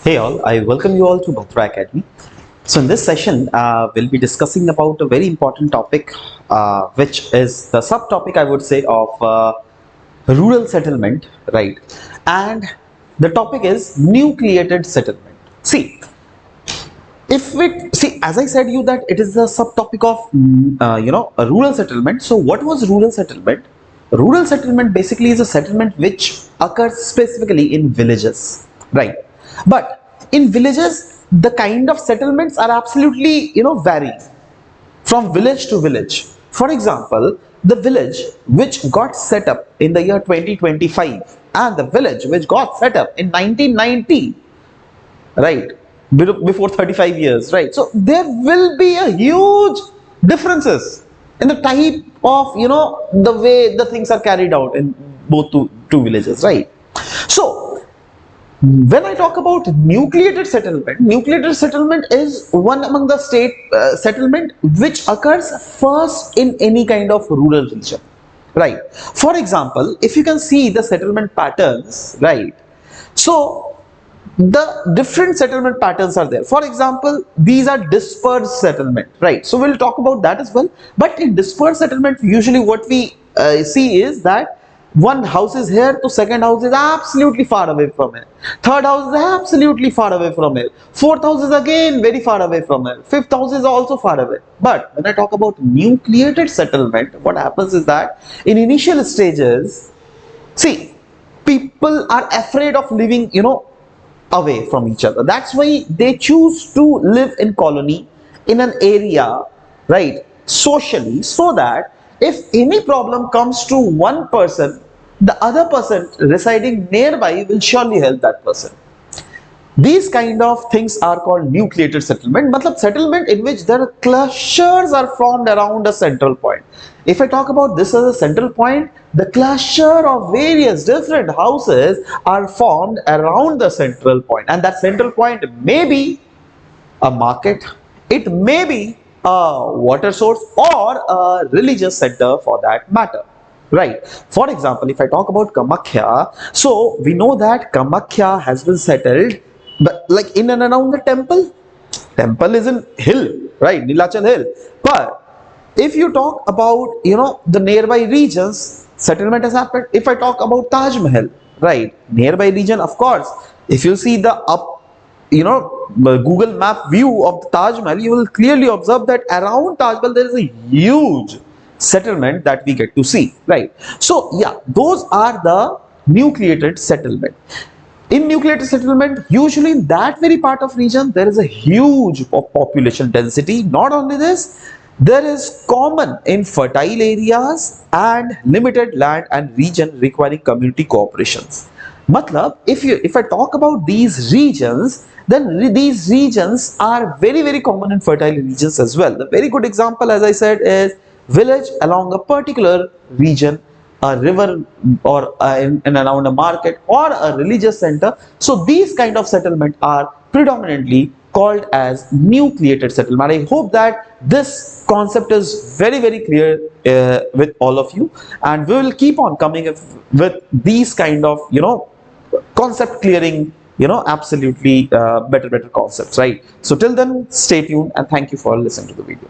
Hey all, I welcome you all to Bhadra Academy. So in this session, we'll be discussing about a very important topic, which is the subtopic I would say of rural settlement, right? And the topic is nucleated settlement. See, if we see, as I said you that it is the subtopic of a rural settlement. So what was rural settlement? Rural settlement basically is a settlement which occurs specifically in villages, right? But in villages, the kind of settlements are absolutely vary from village to village. For example, the village which got set up in the year 2025 and the village which got set up in 1990, right, before 35 years, right? So there will be a huge differences in the type of the way the things are carried out in both two villages, right? So when I talk about nucleated settlement is one among the state settlement which occurs first in any kind of rural region, right? For example, if you can see the settlement patterns, right? So the different settlement patterns are there. For example, these are dispersed settlement, right? So we'll talk about that as well. But in dispersed settlement, usually what we see is that one house is here to second house is absolutely far away from it, third house is absolutely far away from it, fourth house is again very far away from it, fifth house is also far away. But when I talk about nucleated settlement, what happens is that in initial stages, see, people are afraid of living away from each other. That's why they choose to live in colony in an area, right, socially, so that if any problem comes to one person, the other person residing nearby will surely help that person. These kind of things are called nucleated settlement. Matlab settlement in which there are clusters are formed around a central point. If I talk about this as a central point, the cluster of various different houses are formed around the central point, and that central point may be a market, it may be a water source, or a religious center for that matter, right? For example, if I talk about Kamakhya, so we know that Kamakhya has been settled, but like in and around the temple is in hill, right, Nilachal hill. But if you talk about the nearby regions, settlement has happened. If I talk about Taj Mahal, right, nearby region, of course, if you see the Google map view of the Taj Mahal, you will clearly observe that around Taj Mahal there is a huge settlement that we get to see, right? So yeah, those are the nucleated settlement. In nucleated settlement, usually in that very part of region, there is a huge population density. Not only this, there is common in fertile areas and limited land and region requiring community cooperations. Matlab, if I talk about these regions, then these regions are very common in fertile regions as well. The very good example, as I said, is village along a particular region, a river, or in and around a market or a religious center. So these kind of settlement are predominantly called as nucleated settlement. I hope that this concept is very clear with all of you, and we will keep on coming with these kind of concept clearing, absolutely better concepts, right? So till then, stay tuned and thank you for listening to the video.